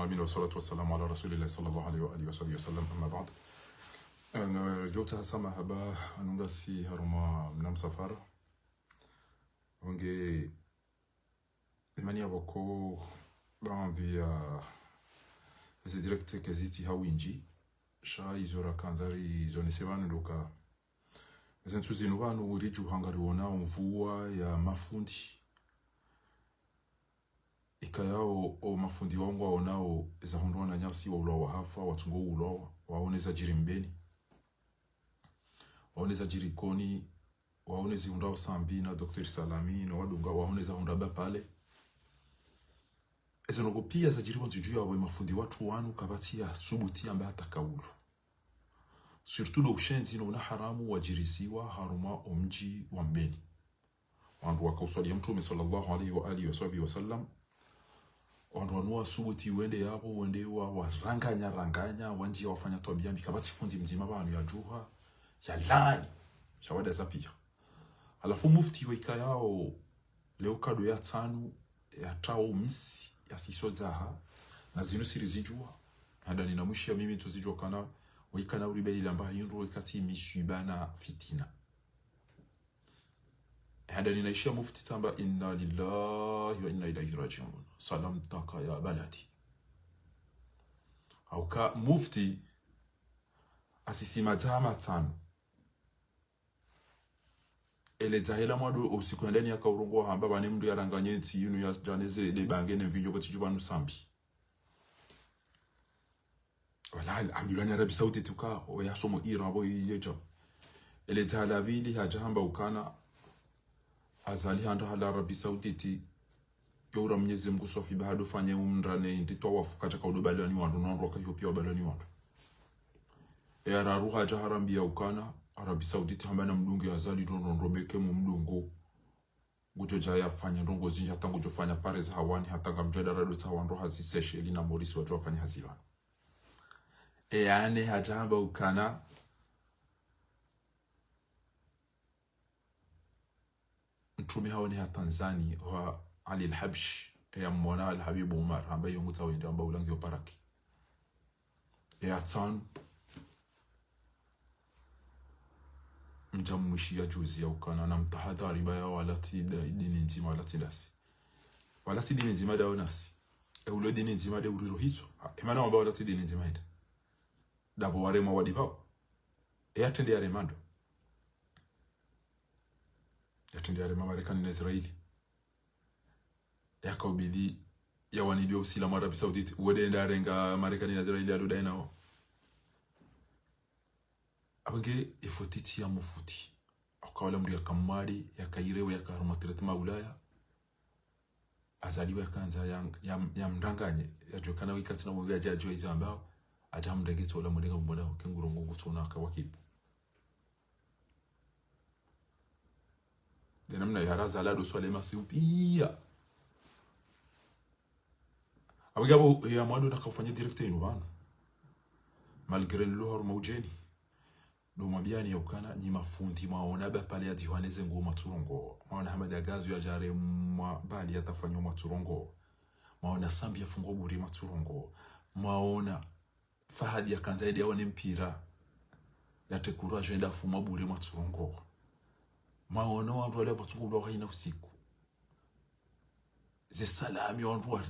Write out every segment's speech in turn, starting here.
العالمين والصلاة والسلام على رسول الله صلى الله عليه وآله وصحبه وسلم. أما بعد جوتا سما هبا نونغاسي هروما منام سفارة ونجي imani abako baambi ese direct kaziti hawinji sha izora kanzari zonesebana ndoka zentuzi nubanu uriju hangari wona mvua ya mafundi ikayao o mafundi wangu waonao za hondwa na nyasi wa ulawa hafa watungo ulawa waoneza jirimbeni waoneza jirikoni waonezi hundao sambi na Dr. Salami na wadunga waoneza hundaba pale eze nogo pia za jiriwa nzijuu ya mafundi watu wanu kabati ya subuti ambaye atakaulu surtout lo ushenzi no na haramu wajirisiwa haruma omji wa mbeni wandu wakauswali ya mtume sallallahu alaihi wa alihi wa sallam wandu wanua subuti wende yabo wende wa ranganya wanji wafanya tobiambi kabati fundi mzima banu ya juha ya lani shawada za pia alafu mufti wika yao leo kado ya tanu ya tao msi ya sisozaha na zinu sirizijua hada ninamushia mimi tuzijua kana wikana uribeli lamba hindu ikati misubana fitina hada ninaishia mufti tamba inna lillahi wa inna ilaihi rajiun salam taka ya baladi au ka mufti asisima zama tano ele zahela mwado usiku ndani ya kaurongo hamba bane mndu yaranganye nti yinu ya janeze de bangene video bati jubanu sambi wala ambilani Arabi Saudi tuka oya somo irabo yeja ele zahela bili hajamba ukana azali handa hala Arabi Saudi ti yora Mwenyezi Mungu sofi bahado fanye umrane nditwa wafukacha kaudo balani wandu nonroka hiyo balani wandu era ruha jaharambi ya ukana Arabi Saudi hamba na mdungu azali ndondrobeke mu mdungu gujo jaya fanya ndongo zinja tangu jofanya pare za hawani hata ngamjada rado tawando haziseshe ili na Morisi watu wafanya haziwa ane hajamba ukana mtume haoni ha Tanzania wa Ali al-Habsh ya mwana al-Habib Umar ambaye mutawende ambao ulangi oparaki tano mjamushi ya juzi ya ukana na mtahadhari baya walati dini nzima walati dini nzima da onasi ulo dini nzima da uriro hizo emana wamba walati dini nzima ida dabo warema wadibao atende aremando atende arema Marekani na Israeli yakaubidi ya wanidio usila Arabi Saudi uwede ndarenga Marekani na Israeli alo dainao abage ifotiti ya mufuti akawala mri ya kamari ya kairewe ya karumatirati Ulaya azaliwa kanza ya mranganye ya jokana wikati na mwaga jajo hizo ambao ajamrege tola mwenga mbona kengurongo gutona akawakibu denamna yaraza lado swale masiupia abage abo ya mwado nakafanya directeur inubana malgré l'or maujeni do mabiani ya ukana ni mafundi maona ba pale ya diwaneze ngo maturongo maona Hamad ya gazu ya jare mwa bali yatafanywa maturongo maona sambi ya fungo buri maturongo maona Fahadi ya kanzaidi ya wani mpira ya tekuru ajenda fuma buri maturongo maona wandu wale batuku wa haina usiku ze salami wandu wa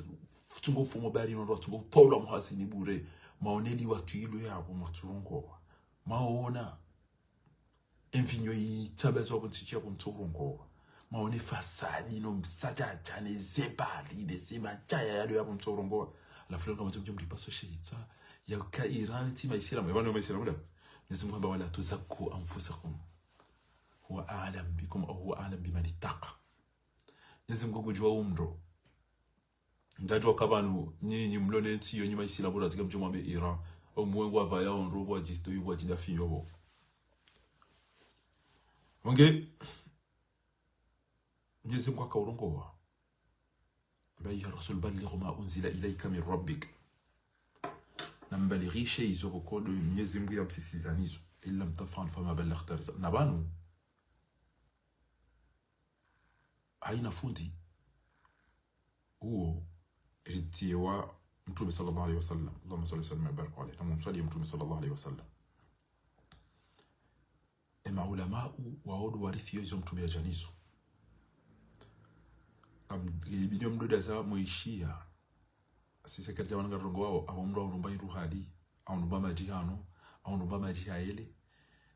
tungo fuma bari wandu wa tungo tola muhasini bure maoneli watu ilo ya maturongo maona envinyo yitabezo kuntikia kumturongo maone fasadi no msaja jane zebali de sema jaya yalo ya kumturongo la flonga mtumjo mlipaso sheita ya Iran tima islam yabano mesira muda nizimwe ba wala tuzakku anfusakum huwa a'lam bikum au huwa a'lam biman ittaqa nizimwe kujua umro ndajwa kabanu nyinyi mlone ntiyo nyima islam bora zika mjomwa be Iran au mwengu avaya onrobo ajisto yubo ajidafi yobo wange Mwenyezi Mungu akaurongoa bai ya Rasul balligh ma unzila ilayka min rabbik nambalighishe hizo kodo Mwenyezi Mungu ya msisizanizo illa mtafan fama ballaghta nabanu haina fundi huo ritiwa Mtume sallallahu alaihi wasallam, Allahumma salli sallim wa barik alayhi, namumsali Mtume sallallahu alaihi wasallam. Ema ulama waodo warithi hizo Mtume ajanizo ibidio mdoda za muishia sisi katika wangarongo wao abo mro urumba iruhali au numba majihano au numba majihaele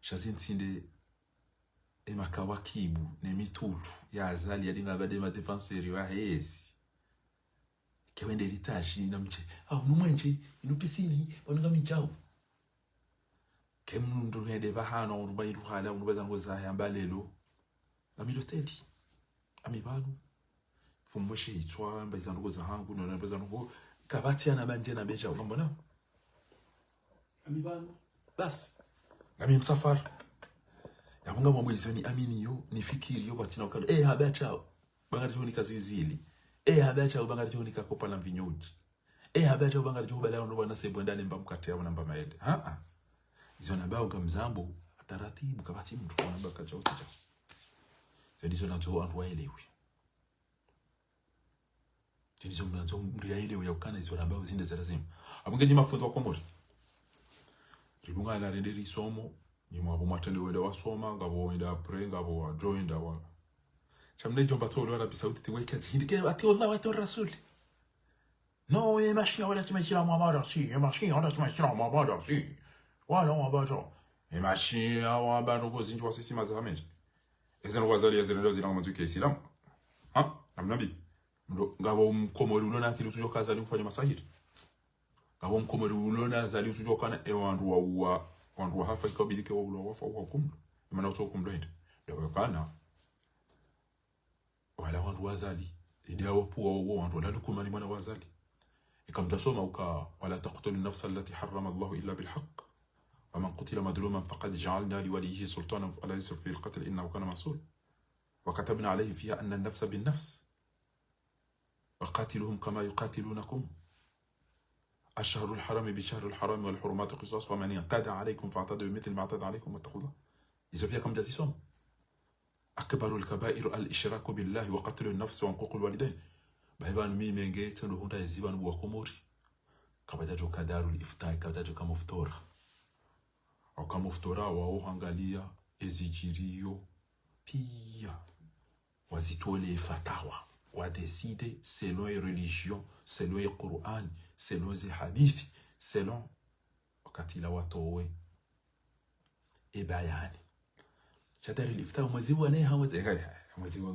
shazintsinde ema kawakibu ne mitulu ya azali yadinga bade ma defenseur wa hezi kewende litashi na mche au numwenje inupisini onanga michao kemndu hede bahano urumba iruhali au numba zango za yambalelo amiloteli amibanu fumweshe itwa mbazango za hangu na mbazango kabati ana banje na beja ngambona amibanu bas ngami msafara yakunga mwezi ni aminiyo ni fikiri yo batina ukalo habacha bangati honi kazi zili habacha bangati honi kakopa na vinyoji habacha bangati ho bala ndo bana sebo ndani mbamkate ya namba maele hizo na bao ngamzambo taratibu kabati mtu kwa namba kacha utacha sedizo na to antu waelewi sedizo mnazo mria ile yakana hizo na bao zinde za lazima abungeje mafundo akomboje ridunga na renderi somo ni mwabo matende wenda wasoma ngabo wenda apre ngabo wa join da wa chamne jomba to lora bisauti tiweka hindike ati Allah wa rasul no mashina wala tumeshira mwamara si mashina wala tumeshira mwamara si wala mwamara mashina wa bado kuzinjwa sisi mazamenje ezeno wazali ezeno zina kama tuke Islam namnabi ngabo mkomori ulona kile tujo kaza ni kufanya masahiri ngabo mkomori ulona zali tujo kana ewandu wa hafa ikabidike wa ulo wafa wa hukumu maana utokumdo hende ndio kana wala wandu wazali ndio wapo wandu wala kumani mwana wazali ikamtasoma uka wala taqtulu an-nafsa allati harrama Allah illa bil haqq wa man qutila madluman faqad ja'alna li waliyhi sultanan fala yusrif fil qatl innahu kana masul wa katabna alayhi fiha anna an-nafsa bin nafs wa qatiluhum kama yuqatilunakum الشهر الحرام بشهر الحرام والحرمات قصاص ومن اعتدى عليكم فاعتدوا مثل ما اعتدى عليكم واتقوا الله إذا فيكم جزيسهم أكبر الكبائر الإشراك بالله وقتل النفس وعقوق الوالدين بهبان مي منجيت نو هندا يزيبان وكموري كبداجو كدار الإفتاء كبداجو كمفتور أو كمفتورا وهو angalia ezijirio pia wazitole fatawa wadeside selon les religions selon le Coran selon les hadiths selon wakati la watowe bayani shadari lifta mwezi wa naye hawezi mwezi wa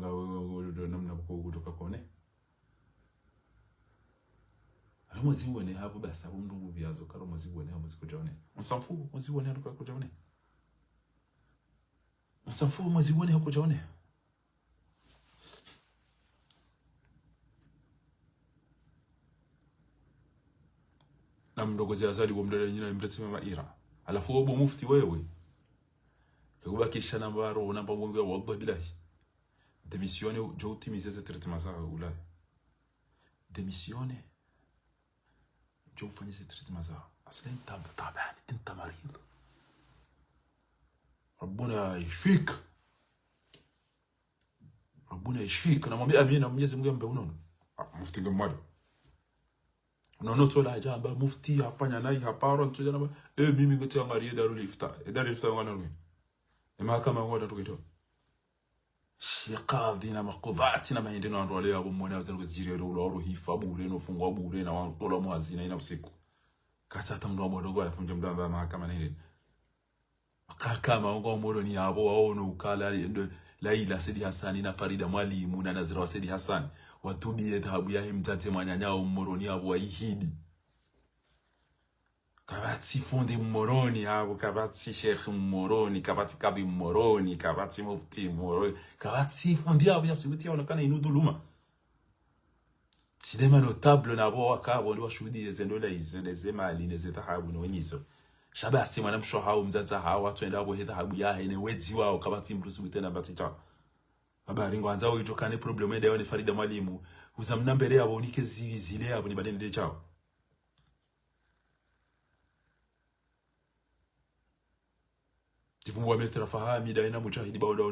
namna kutoka kone ala mwezi wa naye hapo basi ndungu vyazo karo mwezi wa naye mwezi kujaone msamfu mwezi wa naye kutoka kujaone msamfu mwezi wa naye kujaone na mdogozi azali wa mdada nyina mretsema maira alafu obo mufti wewe kubakisha nambaro namba mwingi wa Allah bilahi demissione jo utimize traitement za ula demissione jo fanye traitement za aslan taban انت مريض ربنا يشفيك ربنا يشفيك انا mwambie amina Mwenyezi Mungu ambe unono mufti ngamwali nono tola jamba mufti afanya naye haparo ntoja na mimi ngote angalie darul ifta ngana mahakama ngoda tukito shiqadhi na maqudhati na mahindi na ndole yabo mwana wazangu zijiri lo hifa bure no fungwa bure na wantola mwazina ina usiku kata hata mndo mdogo alafunja mdamba mahakama na ile kama ngo moro ni yabo waono ukala ndo Laila Saidi Hassan na Farida Mwalimu na Nazira Saidi Hassan watubie dhahabu ya mtate mwanyanyao mmoroni abo waihidi kabati fundi mmoroni abo kabati sheikh mmoroni kabati kabi mmoroni kabati mufti mmoroni kabati fundi abo yasubuti onekana inudhuluma sinema notable na abo wakabo ndi washuhudi zendola izo mali neze dhahabu no nyizo shabasi mwana mshohau mzaza hawa watu enda abo dhahabu yahe ne wezi wao kabati mrusu tena batita habari ngwanza uitokane problem ende yone Farida Mwalimu uzamna mbere yabo unike zile yabo ni badende chao tifumu wametra fahami daina mujahidi bawda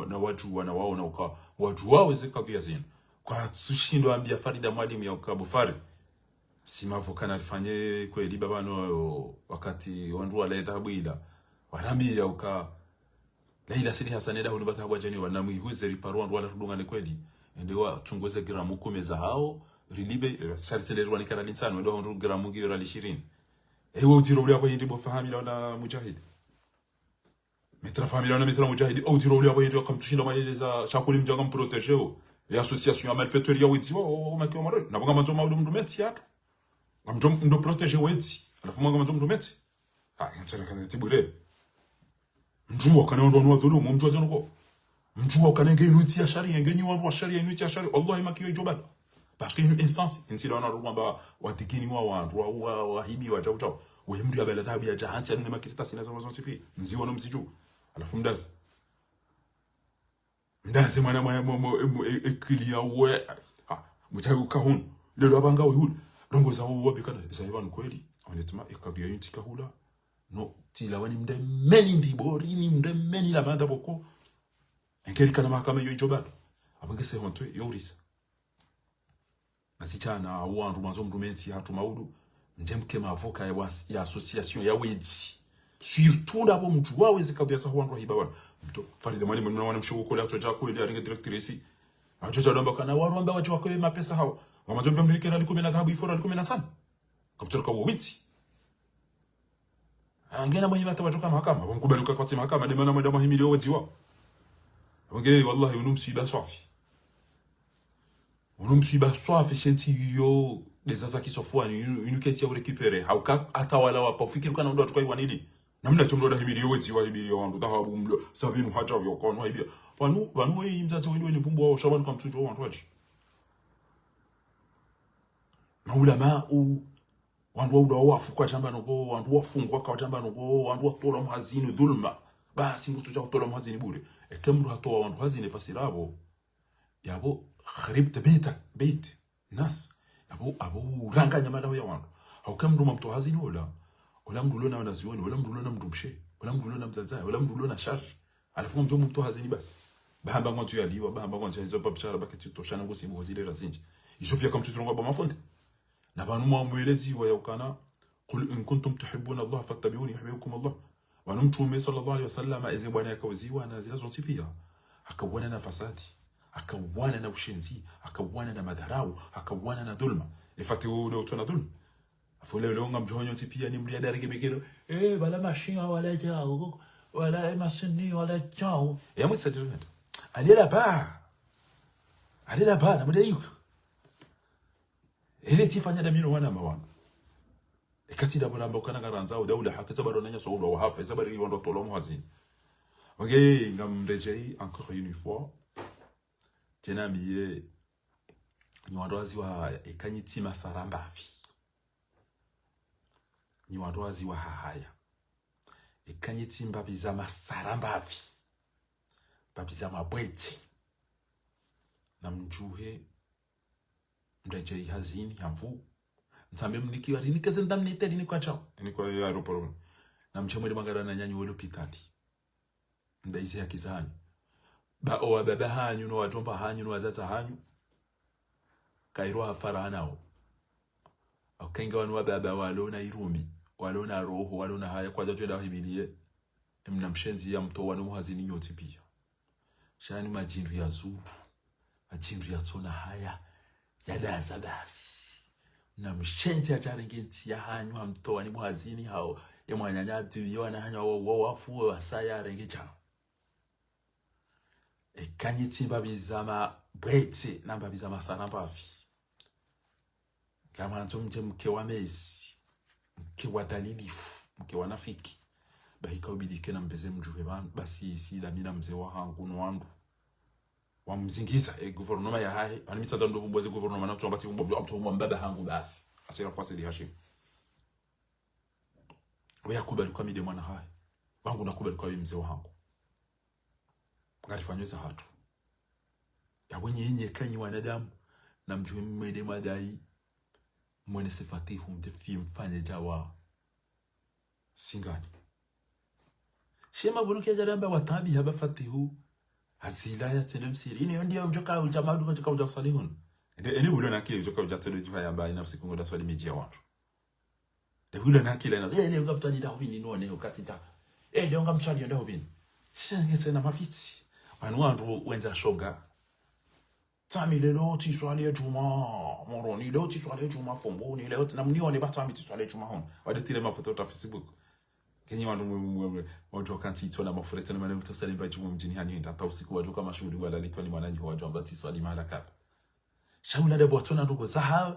na watu wana wao na uka watu wao zeka pia zin kwa sushindo ambia Farida Mwalimu ya ukabufari simavo kana rifanye kweli baba no wakati wandu walaita bwila waramia uka Laila Sidi Hassan da ulibata kwa jeni wanamwi huzeri parwa wala tudungane kweli ndio tungoze gramu 10 za hao rilibe sharisele rwani kana linsano ndio gramu gira 20 ewe utiro ule hapo ndipo fahamila na mujahid metra famila na metra mujahid au utiro ule hapo ndio kamtushinda maeleza chakuli mjanga mprotégeo et association ya malfaiteur ya witi o makio maro na bonga manzo maudu mdometi yatu ngamjom ndo protéger witi alafu mwanga manzo mdometi mchana kana tibure mjua kana ndo nwa dhulumu mjua zanoko mjua kana ngeinuti ya sharia ngenyi wa sharia inuti ya sharia wallahi makio ijoba parce que une instance insila na rumba watikini wa wantu wa hibi wa tau we mndu ya bela tabi ya jahanti anu makirita sina zo sipi mziwa no msiju alafu mdazi mwana ekilia we mutayu kahun lelo abanga we hul rongo za wo bikana isaiba kweli honnêtement ekabia yunti kahula no tila wani mde meni ndibori ni mde meni la banda boko enkeri kana mahakama yo ijoba abange se hontwe yorisa nasichana wandu mwanzo mdumenti hatu maudu njemke mavoka ya association ya wedi surtout ndabo mjua wezi kabia sa wandu hiba wana mto farida mwalimu mwana mshuko kule atoja ko ile aringe directrice ajoja domba kana waru amba wajua ko mapesa hawa wamajombe mlikera 10 ifora 15 kaptoka witi angena mwenye mata watoka mahakama wamkubaluka kwa mahakama demana mwenda mahimili wedi wa wange wallahi unumsiba safi swafi shenti yo des azaki sofwani une keti ya récupérer hauka atawala wapa ufikiri kana ndo tukaiwa nini namna chomdo da himili weti wa himili wandu dahabu mlo savinu haja yo kono hibia wanu we mzazi wewe ni vumbo wao shabani kwa mtujo wandu waji na ulama wandu wafu kwa jamba nogo wandu wafungwa kwa jamba nogo wandu watola mhazini dhulma basi mtu tuja kutola mhazini bure ekemru hatoa wandu hazini fasirabo yabo kharibta bait nas abo ranganya madawa ya wandu haukamdu mtu hazini wala mdu lona wanazioni wala mdu lona mdumshe wala mdu lona mzanzai wala mdu lona shar alafu mtu hazini basi bahamba ngwantu yaliwa bahamba ngwantu hizo papchara bakati toshana ngosi bozile razinji iso pia kama tutonga ba mafonde na banu mwelezi wa yakana qul in kuntum tuhibbuna Allah fattabi'uni yuhibbukum Allah wa mtume sallallahu alayhi wasallam eze bwana yakauziwa na zile zote pia akawana na fasadi akawana na ushenzi akawana na madharau akawana na dhulma ifati ule utona dhulma afule longa mjonyo pia ni mlia darige bekero bala mashinga wala jao wala masini wala jao ya msadirenda alela ba na mdayu ile tifanya da mino wana mawana ikati da bora mbokana garanza au daula hakaza baro nanya so wa hafa zabari wondo tolomo hazini okay ngamrejei encore une fois tena miye ni wandoazi wa ekanyiti masaramba afi ni wandoazi wa hahaya ekanyiti mbabiza masaramba afi babiza mabwete na mjuhe mrejei hazini hamfu ntambe mnikiwa rinikaze ndamnite ni kwa chao ni kwa aeroport na mchemwe magara na nyanyu wolo pitali ndaize yakizani ba o baba hanyu no watomba hanyu no wazata hanyu kairo afara nao akenga wanu wa baba walona irumi walona roho walona haya kwa jato da hibilie mna mshenzi ya mto wanu hazini nyoti pia shani majindu ya zuru majindu ya tsona haya ya daza basi na mshenzi ya charengenti ya hanyu wa mto wani muhazini hao ya mwanyanya tuyo na hanyu wa wafu wa saya rengecha ekanyiti babizama bwete namba bizama sana bafi kama ntomje mke wa Messi mke wa dalilifu mke wa nafiki bahika ubidike na mbeze mjuhe basi isi la mina mzee wa hangu no wandu wa mzingiza gouvernement ya hae animisa ndo vumboze gouvernement na tuambati vumbo mbaba hangu basi asira fasi di hashim wewe kubali kwa mide mwana hae wangu nakubali kwa mzee wa hangu ngarifanyoza hatu ya wenye yenye kanyi wanadamu na mjuhe mwede madai mwene sefatihu mtefi mfanye jawa singani shema buruki ya jaramba watabi haba fatihu hazila ya tenemsiri ini ndio mjoka ujamadu mjoka ujasalihun ene bulo na kile joka ujatelo jua yamba inafsi kungoda swali mijia watu de bulo na kile na leo ngaptani da hobini none ukatita leo ngamswali nda hobini singese na mafiti wanwandu wenza shoga tami lelo ti swali ejuma moroni leo ti swali ejuma fomboni leo namnione batami ti swali ejuma hon wadetile mafoto ta Facebook kenyi wandu watu kanti tona mafureto na maneno tusali ba juma mjini hani nda usiku watu kama shuhudi wala alikuwa ni mwananyi wa watu ambao ti swali mara kadha shaula de botona ndugo zaha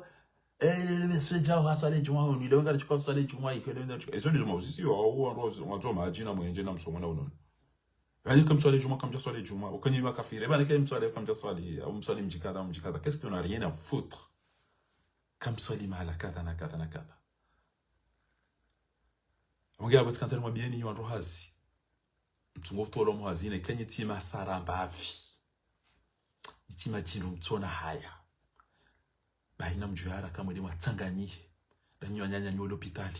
le message au hasale juma hon leo ngalichukua swali ejuma ikwenda ezo ndi juma sisi au watu majina mwenje na msomo na unono yani comme ça les jours comme ça les jours quand il va kafir ben quand ça comme ça les ou msali mjikada qu'est-ce qu'on a rien à foutre comme ça les mal kada na kada ongea kwa kanzani mwabieni wantu hazi mtungo tolo muhazine kenye tima sarambavi itima jino mtona haya baina mjuara kama ni matanganyihe danyo nyanya nyolo pitali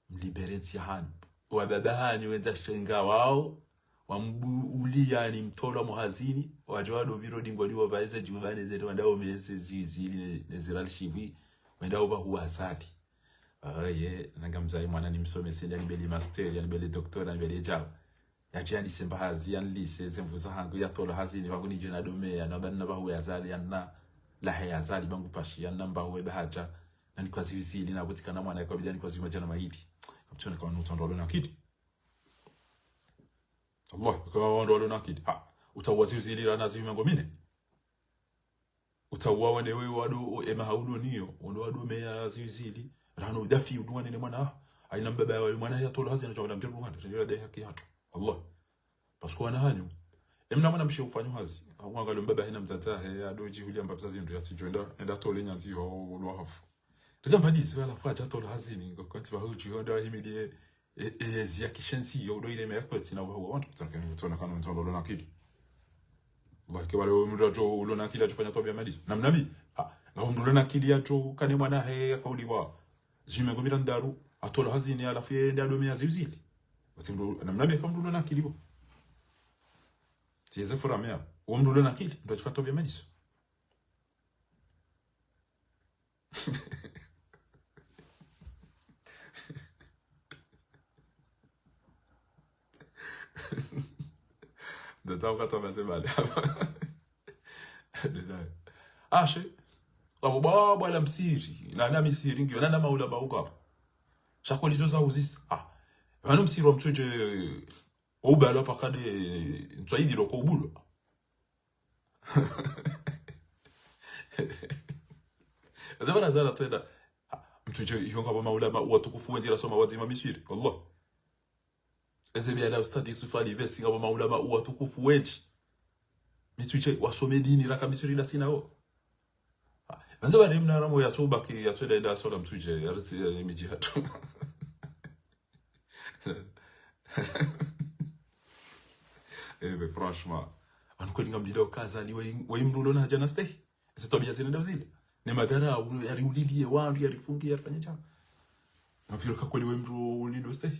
mliberensi han wa baba hani wenza shenga wao wambulia ni mtola muhazini wajwado biro dingwali wa baeza jumane zetu ndao mese zizili nezirali shivi wendao ba huwa asali ye nangamzai mwana ni msome senda ni beli master yani beli doctor ni beli jao ya jani semba hazi yani lise zemvuza hangu ya tola hazini waguni jena dome ya nabana ba huwa azali yana la haya azali bangu pashi yana mba huwa bahaja na ni kwa zizili na butika na mwana kwa bidani kwa zima jana mahidi kamchona kwa nutondolo na kidi Allah kwa wando na kidi utawazi uzilira nazi mengo mine utawawa ne wewe wado ema haudo niyo wado meya zizili rano dafi udwa ne mwana aina mbaba wa mwana ya tola hazi na chakula mtiru mwana ndio da haki hatu Allah pasko ana hanyo emna mwana mshi ufanyo hazi awanga mbaba hina mtata he adoji hulia mbaba zazi ndio atijoenda enda tole nyanzi ho lo hafu daga madisi wala faja tola hazi ni kwa kwa huji ndio himidie ezia kishensi yo do ile meko tina wa wantu kutana kana mtondo na kidi baki wale mrajo ulo na kidi atufanya tobia madisi namnabi na mndo na kidi acho kane mwana he akauliwa zime gomira ndaru atola hazini alafu yende adomea zizili wasimdo namnabi kama mndo na kidi bo tieze foramea uo mndo na kidi ndo atufanya tobia madisi de temps quand on va se mal ashe baba la msiri na misiri ngio na maula bauko hapo shakolizo za uzisi vanu msiri wa mtuje obala pakade ntwaidi loko ubulo azabana zala twenda mtuje yonga ba maula watukufu wenjira soma wazima misiri Allah ezebia la ustadi Yusufali vesi ngabo maulama watukufu wengi mituche wasome dini raka misiri la sinao banza bari mnaramo ya toba ki ya twenda ida sola mtuje yarati miji hatu franchement anko ningamdida kaza ni waimrulo na jana stay zitobia zina ndazile ne madara yariulilie wandu yarifungia yarifanya jambo na vile kakoli waimrulo ulindo stay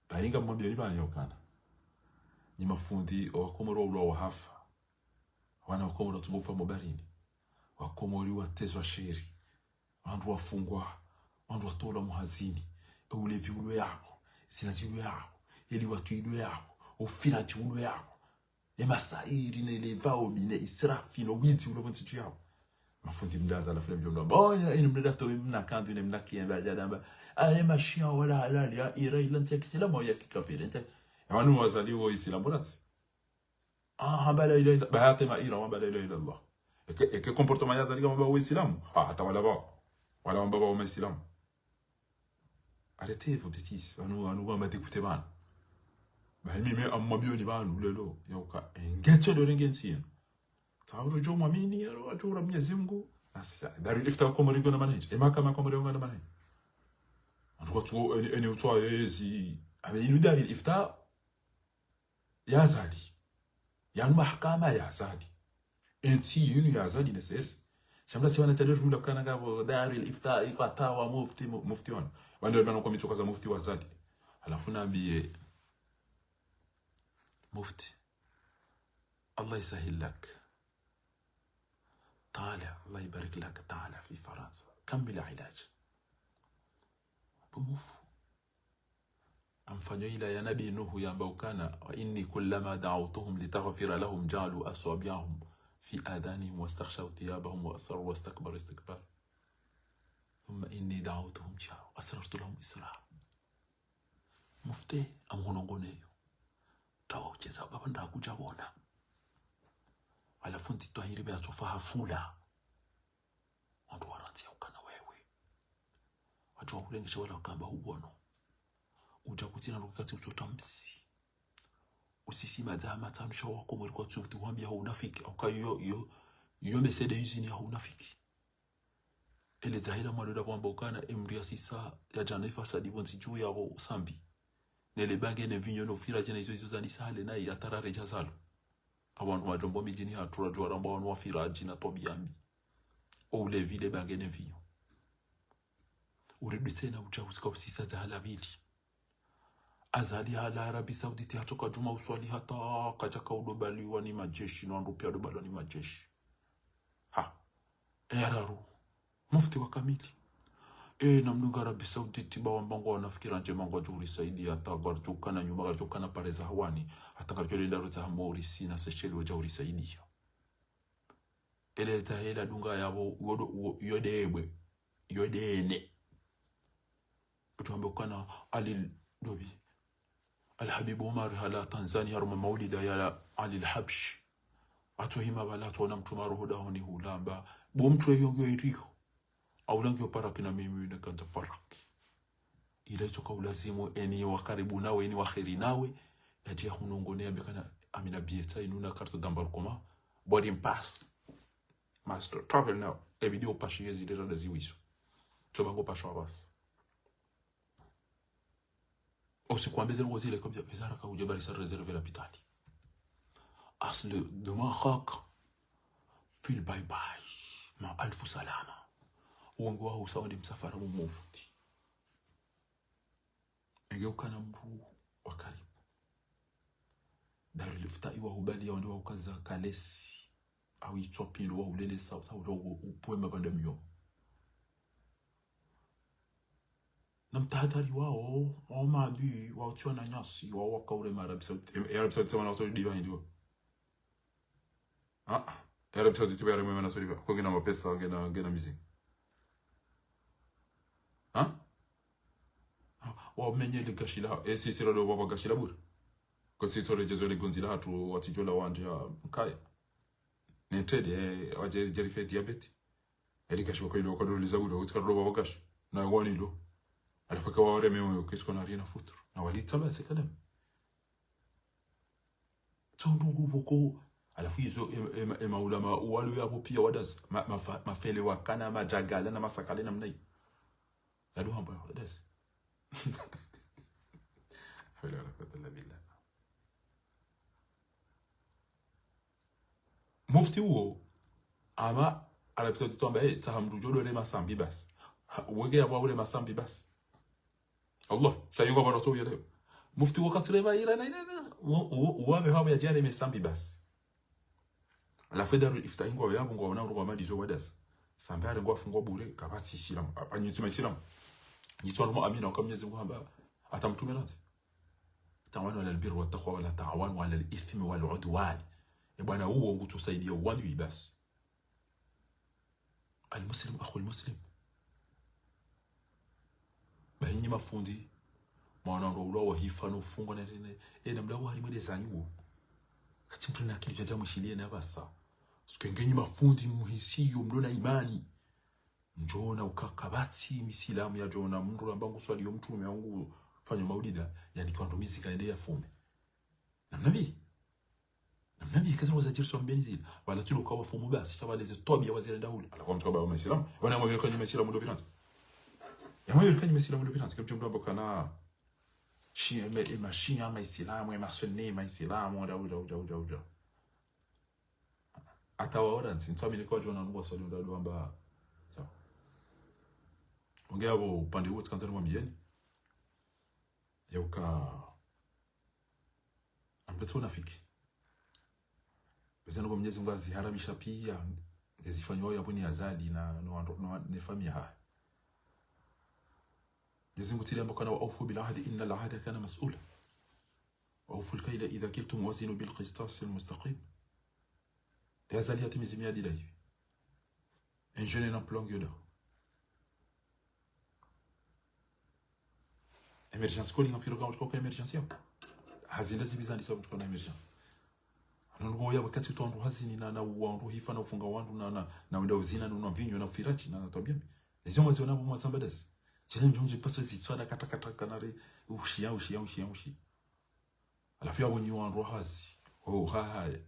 bainga mwambia ni bani yokana ni mafundi wakomoro ulo wa hafa wana wakomoro tubufa mobarini wakomori watezwa sheri wandu wafungwa wandu watola muhazini ulevi ulo yako sinaziwe yako ili watu ido yako ufina chulo yako emasairi nelevao bine israfi no witi ulo kontitu yako mafundi mdaza la fulani mjomba boya ina mdada to mna kandu ina mna kienda jadamba mashia wala halali ya ira ila ntakitila moya kikapirente wanu wazaliwa Islam bonasi bala ila bahati ma ira bala ila Allah eke comportement ya zalika mba wa Islam hata wala mba wa Islam arrêtez vos bêtises wanu wa madégoûter ban mimi amabio ni banu lelo yoka ngete do rengensi tawo jo mamini ya ajura Mwenyezi Mungu asya dari ifta kwa mringo na manhaji kama kwa mringo na manhaji watu ene utwa yezi inu dari ifta ya zali ya mahakama ya zali enti yunu ya zali neses shamla siwana taduru mda kana gabo dari ifta ifatawa mufti wana wanda bana kwa mitoka za mufti wa zali alafu naambie mufti الله يسهل لك. طالع الله يبارك لك، طالع في فرنسا، كمل علاج بموف. amfanywa ila ya nabii Nuhu ya ambao kana inni kullama da'awtuhum litaghfira lahum ja'alu asabi'ahum fi adanihim wastaghshaw thiyabahum wa asarru wastakbaru istikbar thumma inni da'awtuhum ja'alu asrartu lahum israr. Mufti amunongoneyo tawa ucheza baba ndakuja bona alafu ntitwahiri bya tsofaha fula watu waranzia ukana wewe watu wakulengesha wala kamba hubono ujakutina lukati utotamsi usisima zama tanusha wako mwilikuwa tsufuti wambia unafiki au kayo yo mesede yuzini ya unafiki ele zahila mwadoda kwamba ukana emri ya sisa ya janifa sadibonzi juu ya wo sambi nele bange ne vinyo no fira jena izo zani sale na ya tarare jazalo abantu wajombo mijini hatura jwara amba wanu wafira jina tobiambi ou le vile bange ne vinyo uridu tena ujahusika usisa zahala bili azali hala Arabi Sauditi hatoka juma uswali hata kajaka udobaliwa ni majeshi na andupia udobaliwa ni majeshi eraru mufti wa kamili na mnunga Arabi Sauditi bawa mbango wanafikira nje mango juri saidi hata garjuka na nyuma garjuka na pareza hawani hata garjuli ndaru za hamori sina sesheli waja uri saidi ele tahela dunga yabo yodene utuambe ukana alil dobi الحبيب عمر هلا تنزانيا رم مولد يا علي الحبش atohima bala tona mtuma roho dahoni hulamba bomtwe yongo iriko au langyo paraki na mimi ne kanta paraki ile toka ulazimu eni wa karibu nawe eni wa kheri nawe yaje hunongonea bekana amina bieta inuna carte d'embarquement boarding pass master travel now e video pashi yezi deja daziwiso tobango pasho abas usikwambeze ngo zile kwa bizara ka ujabari sa reserve la pitali asle demain khak fil bye bye ma alfu salama uongo wao usawa ni msafara mufti engeuka na mtu wa karibu darul iftai wa hubali ya ndio ukaza kalesi au itopilo wa ulele sauta upoema banda myo na mtahadhari wao maadui wao tiwa na nyasi wao wakaure Arabi Saudi wana watu diva ndio Arabi Saudi tiwa ya mwana sori kwa ngina mapesa ngina mizigo wao menyele gashila sisi rodo baba gashila bure kwa sisi torejezo le gonzila hatu watijola wanja mkaya ni trade waje jerife diabetes eli gashwa kwa ile wakadoliza bure utikaro baba gash na ngoni lo alifika wale mimi kisko na rina futuro na walitaba sekadem tondugu boko alafu hizo maulama wale hapo pia wadas mafele wakana majagala na masakale na mnai yado hambo wadas hawla wala quwwata illa billah. Mufti huo ama alipita tuombe tahamdu jodo le masambi bas wege abo ule masambi bas Allah shayunga bana to yele mufti wakati leva ira na uwabe hapo ya jare mesambi bas la federal ifta ingwa yabo ngo na ruba madizo wadas sambare ngo afungwa bure kabati shiram anyitsima shiram nyitwa mo amina kwa Mwenyezi Mungu amba atamtume nati tawanu ala albir wa taqwa wala ta'awanu ala al-ithmi wal 'udwan bwana huo ngutusaidia uwani bas almuslim akhu almuslim bahinyi mafundi maana ndo wa hifano fungwa na tene na mdawa halimwele zanyu kati mtu na akili jajamu shilie na basa sikengenyi mafundi muhisiyo mdona imani njona ukakabati misilamu ya jona mndu ambangu swali yo mtume wangu fanya maulida yani kwa ndo mizika ende ya fume na nabii kaza wazajirso mbeni zile wala tulo kwa fumu basi chabaleze tobi ya wazire ndauli ala kwa mtu kwa misilamu wana mwyo kwa misilamu ndo binanza ya mwyo kwa misilamu ndo binanza kwa mtu ambapo kana shia mashia maislamu masuni maislamu uja atawaora ntsimami niko jona ngo swali ndo amba ongea upande huo tsanza mwambieni yauka ambato nafiki Bezana kwa Mwenyezi Mungu aziharamisha pia ngezifanywa yapo ni azali na ne familia ha. Mwenyezi Mungu tili ambako na waufu bil ahdi inna al ahda kana mas'ula. Waufu al kayla idha kiltum wazinu bil qistas al mustaqim. Ya azali yatimizi miadi la hivi. Un jeune en plan yoda. Emergence calling en filo kwa emergence hapo. Hazina zibizani sababu tuko na emergence. Nango ya wakati tuandu hazini na wandu hifa na ufunga wandu na wenda uzina na vinyo na firachi na tabia. Ezio mwazi wana mwa sambades. Jele mjonje paso zitswana kata kanare ushia. Alafu ya wonyi wandu hazi. Oh haya.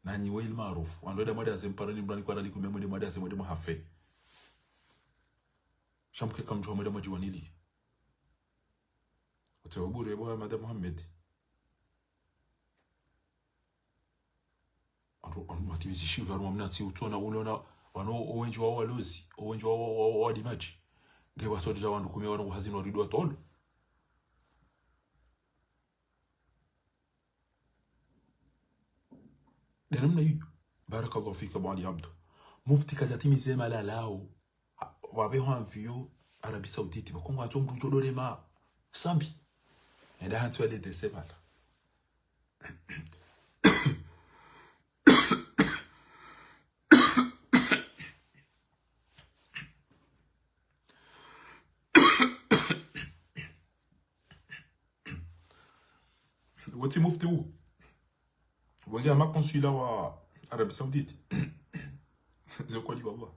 Na nyiwe il maarufu. Wandu weda mwade azemparani mbrani kwa dali kumemwede mwade azemwede mwahafe. Shamke kamjua mwede mwajiwanili. Utewabure ebo ya Madam Muhammad. Anu matimizi haru mnati utona unaona wano owenji wa walozi owenji wa dimaji nge watoto za wandu kumia wano hazino ridu atolo denamna hiyo. Barakallahu fika bwali abdu mufti kajatimize malalao wabeho anvio Arabi Saudite bakongo atomdu jodore ma sambi enda hantu ade desebala wati mufti u wenge ama consulat wa Arabi Saudite ze kwali wallah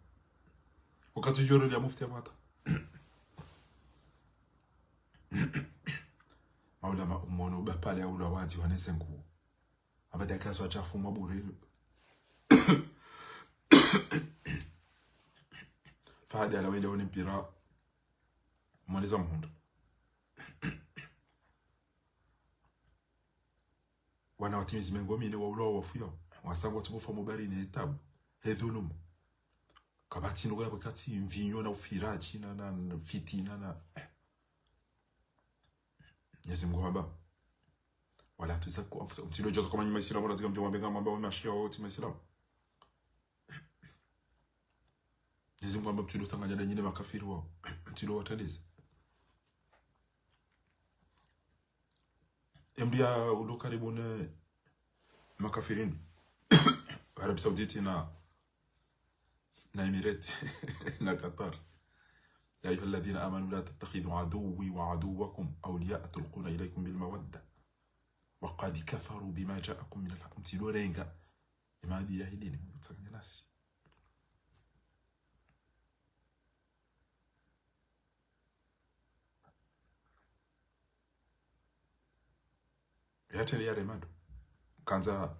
wakati joro ya mufti amata maulama umono bapale au lawati wanesengu abadaka so achafu mabure fahadi ala wende woni mpira mwaliza mhundo wana watimizi mengomine wa ulo wafuya wasangwa tukufa mubari ni etabu hedhulumu kabati ndo ya wakati mvinyo na ufiraji na fitina na Mwenyezi Mungu haba wala tuzaku anfusa mtilo jozo kama nyuma Islam wala mjomba benga mambo wa mashia wote Islam. Mwenyezi Mungu haba mtilo tanganya na nyingine makafiri wao mtilo wataliza emdia ulo karibu na makafirin Arabi Saudite na Emirates na Qatar. يا أيها الذين آمنوا لا تتخذوا عدوي وعدوكم أولياء تلقون إليكم بالمودة وقد كفروا بما جاءكم من الحق. متلو رينغا إما دي يهدين متسكن ناس ياتني يا ريمادو كانza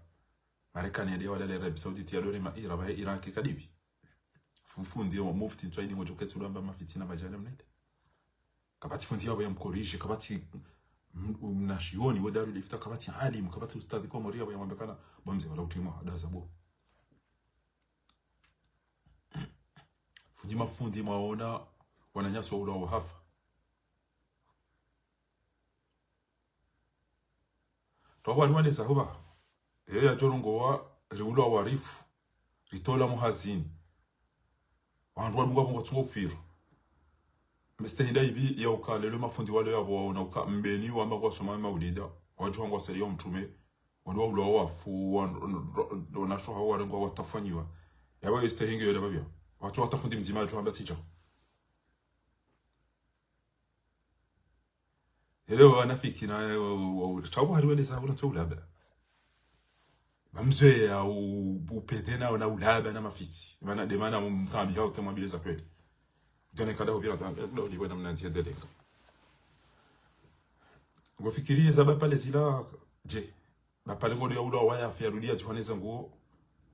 Marekani ndio wale Arab Saudite ya dole maira ba Iran kikadibi fundi wa mufti ntwaidi ngo joketu lamba mafitina bajana mnete kabati fundi yabo ya mkorije kabati mnashioni wadaru lifta kabati alim kabati ustadhi kwa moria ya mwambekana bomze wala utima dazabo fundi mafundi maona wananyaswa ula wa hafa twawa nwane sahuba ya jorongo wa riulo wa rifu ritola muhazini wandu wadunga kwa tungo firu mstahida ibi ya ukale lema fundi wale yabo waona uka mbeni wamba kwa soma maulida waju wangu wasali ya mtume wanu waulo wafu wanasho hawa warengo watafanyiwa yawa istahingi yole babia watu watafundi mzima waju wamba tija elewa wanafiki na chabu hariwele za ula tulaba bamzwe ya upedena na ulaba na mafiti maana de maana mtambi hao kama bila za kweli tena kada hubira ndio ni bwana mnanzia delenga ngofikirie za bapale zila je bapale ngolo ya ulo waya afya rudia tuaneza nguo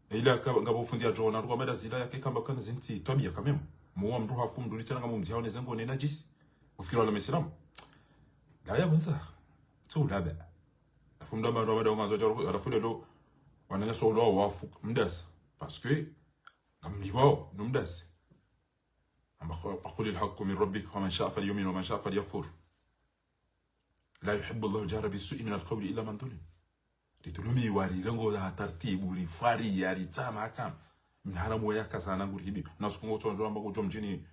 ila ngabo fundi ya jona kwa meda zila yake kamba kana zinti tabia kamemo muwa mtu hafu mduli tena kama mzee haoneza ngo nena jisi ufikiri wala mesilamu la ya banza tu ulaba afu mdama ndo meda ngazo jaro alafu lelo wananya so lo wafu mdas parce que ngamliwao numdas أقول الحق من ربك ومن شاء فليؤمن ومن شاء فليكفر لا يحب الله الجهر بالسوء من القول إلا من ظلم litulumi wari rengo za taratibu rifari ya ritama akam mharamu ya kazana nguribi na sikungo to ndo ambako mjini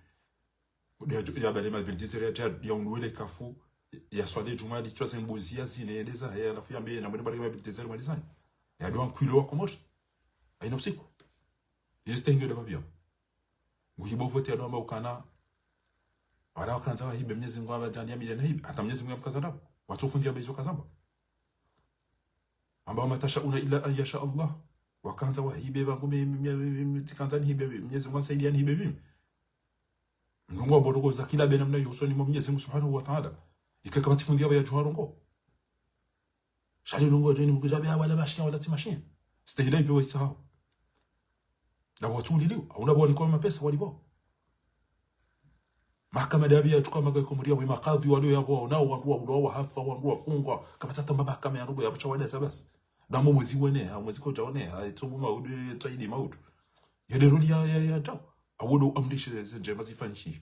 ya balema bildizere ya unwele kafu ya swale juma di twa sembuzi ya zine deza ya lafu ya mbe na mwene balema bildizere malizani ya doan kwilo wa komori aina usiku yestenge de babia nguhibo vote ya ndo ukana wala wakanza wa hibe Mwenyezi Mungu abajania milioni hibe hata Mwenyezi Mungu amkazana watufundia bezo kazaba ambao matashauna illa an yasha Allah wakanza wa hibe bangu mtikanzani hibe Mwenyezi Mungu asaidiani hibe mimi ndungu abodogo za kila bena mna yusoni mwa Mwenyezi Mungu Subhanahu wa Ta'ala ikakabati fundia ya juharongo shali lungo jeni mkujabe wala mashia wala timashia stahilai bewa isahau na watu liliu au na bwani kwa mapesa walibo mahakama dabia tukua magaye kumuria wa makadhi walio yabo nao wandu wa hafa wandu wa fungwa kama sata mahakama ya rugo ya bachawada sabas damo mwezi wene ha mwezi ko jaone ha itumu maudu taidi maudu yederudi ya tao awodo amdishe zenje bazifanyishi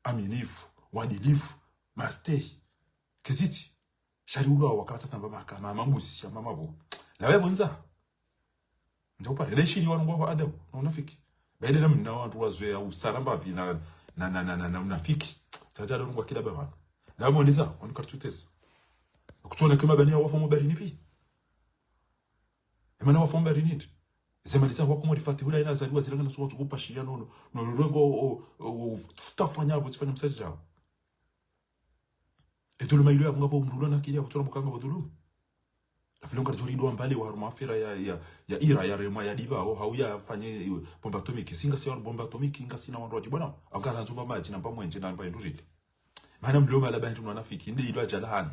aminifu wadilifu mastei keziti shari ulo wakata tamba mahakama mambusi ya mamabo lawe bonza ndio pale leshi ni wangu wa adabu na unafiki baada na mna watu wazoea usaramba vina na unafiki tajala rungu kila baba la mwoniza on kartutesa kutona kama bania wafomo barini pi emana wafomo barini zemaliza kwa kumuri fati hula ina zaliwa zilanga na suwatu kupashia no rengo tafanya abo tifanya msaja edulu mailu ya ngabo mrulana kilia kutona bukanga badulu afilonga jorido mbali wa harumafira ya ira ya rema ya diba au hauya fanye bomba atomiki singa si bomba atomiki inga sina wandu wajibona angana nzumba maji na pamwe na mba ndurili maana mloma la bantu mwanafiki ndi ilo ajalahan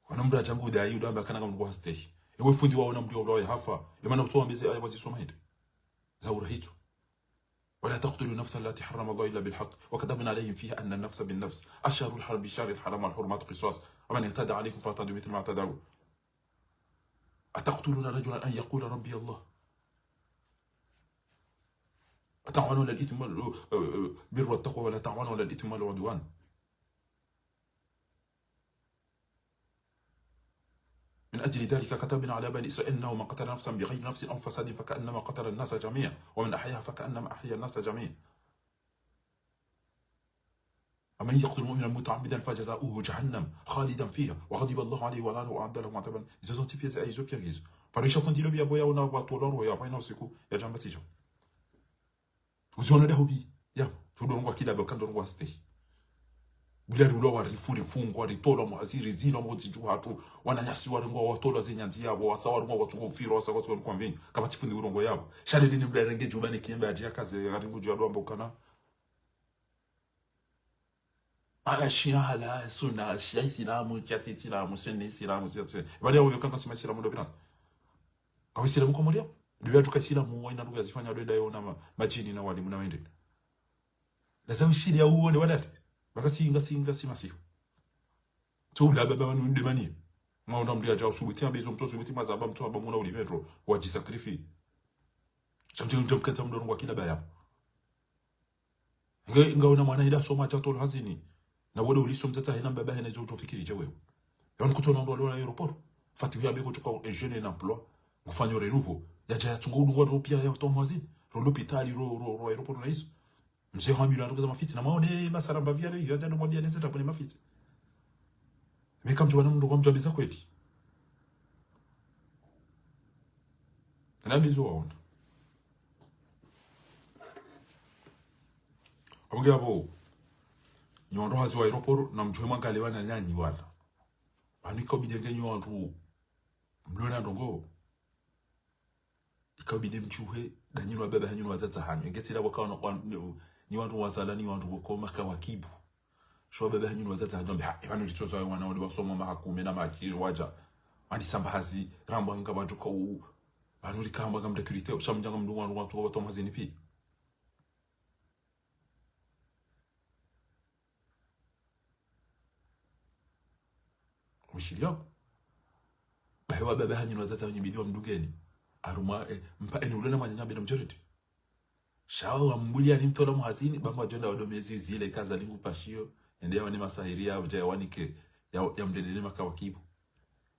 wana mra jangu da yudo amba kana kama stay ewe fundi wao na mdio wao hafa maana kutoa mbeze aya wazisoma hizo zaura hizo ولا تقتلوا نفسا التي حرم الله الا بالحق وكتبنا عليهم فيها ان النفس بالنفس اشهر الحرب بشهر الحرام والحرمات قصاص ومن اعتدى عليكم فاعتدوا مثل ما اعتدوا أتقتلون رجلا أن يقول ربي الله أتعوانون الإثم والبر والتقوى ولا تعوانون الإثم والعدوان من أجل ذلك كتبنا على بني إسرائيل أنه من قتل نفسا بغير نفس أو فساد فكأنما قتل الناس جميعا ومن أحياها فكأنما أحيا الناس جميعا ومن يقتل مؤمنا متعمدا فجزاؤه جهنم خالدا فيها وغضب الله عليه ولعنه وأعد له عذابا زوزون pièces aizo pièces parisha fondilo bia boya una watu loro ya baina usiku ya jamba tijo uziona dahobi ya tudongwa kila bakandongwa stay bulari ulo wa rifuri fungwa ritolo muaziri zino mozi ju hatu wananyasi warengwa watolo zenyanzi yabo wasawarwa watu kufiro wasakwa kwa mvinyi kama tifundi urongo yabo shale dini mdarenge jubane kiembe ajia kaze garingu ju adwa mbokana ashina hala sunna shai silamu chati silamu sunni silamu siyatse bali awo kanga sima silamu ndo binat kwa silamu kwa moria ndio tuka silamu waina ndugu yazifanya doida yona majini na walimu na wende lazima shidi ya uone wadati bakasinga simasiho tubula baba wanu ndemani mwaona mdia jao subuti ambezo mtoso subuti mazaba mtoa bamuna ulivendro wajisacrifi chamtino ndamkanza mdorongo kila baya ngaona mwana ida soma cha tolo hazini na wale uliso mtata hina baba hina zo tofikiri je wewe yani kutona ndo leo aeroport fati ya beko tuka jeune en emploi kufanya renouveau ya ja tungo ndo ndo pia ya tomwazini ro l'hôpital ro aeroport na hizo mzee wa milioni ndo mafiti na maone masara mbavia leo ya ndo mwambia nzeta kwenye mafiti meka mtu wana ndo kwa mtu abiza kweli na bizo waona ongea bo nyondo hazi wa aeroport na mjwe mangale wana nyanyi wala aniko bidenge nyondo mlona ndongo ikabide mchuhe danyino baba hanyino wazaza hanyo ngetira wakaona ni watu wazala ni watu wakoma kama kibu sho baba hanyino wazaza hanyo ha bano litozo wana wale wasoma mahakume na makiri waja andi sambahazi ramba ngaba joka u bano likamba ngam security shamjanga mdungu watu wa Thomas NP mshilio bahewa baba hanyino wazaza wenye bidiwa mdungeni aruma mpa enulena manyanya bina mjoridi shawa wambulia ni mtola muhazini bangu wajonda wadomezi zile kaza lingu pashio endea wani masahiria waja wanike ya mdedene maka wakibu